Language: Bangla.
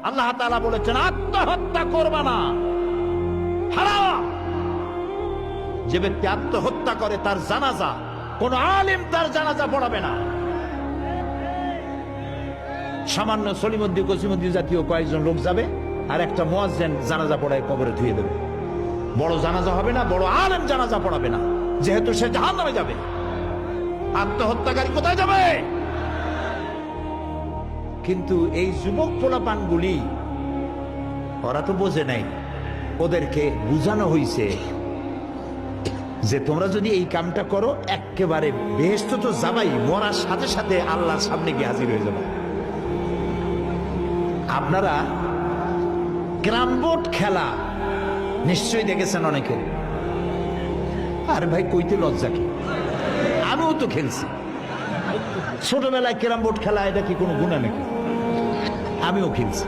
আল্লাহ তাআলা বলেছেন আত্মহত্যা করবা না, হারাম। যে ব্যক্তি আত্মহত্যা করে তার জানাজা কোন আলেম তার জানাজা পড়াবে না। সামান্য সলিমুদ্দি কসিমুদ্দি জাতীয় কয়েকজন লোক যাবে, আর একটা মুয়াজ্জিন জানাজা পড়ায় কবরে ধুয়ে দেবে। বড় জানাজা হবে না, বড় আলেম জানাজা পড়াবে না, যেহেতু সে জাহান্নামে যাবে। আত্মহত্যাকারী কোথায় যাবে? কিন্তু এই যুবক পোলাপানগুলি ওরা তো বোঝে নাই, ওদেরকে বুঝানো হইছে যে তোমরা যদি এই কামটা করো একেবারে বেহেশত তো যাবাই, মরার সাথে সাথে আল্লাহর সামনে গিয়ে হাজির হয়ে যাবে। আপনারা ক্যারাম বোর্ড খেলা নিশ্চয়ই দেখেছেন অনেকে। আর ভাই কইতে লজ্জা কি, আমিও তো খেলছি ছোটবেলায় ক্যারাম বোর্ড খেলা, এটা কি কোনো গুনাহ নাকি? আমিও খেলছি।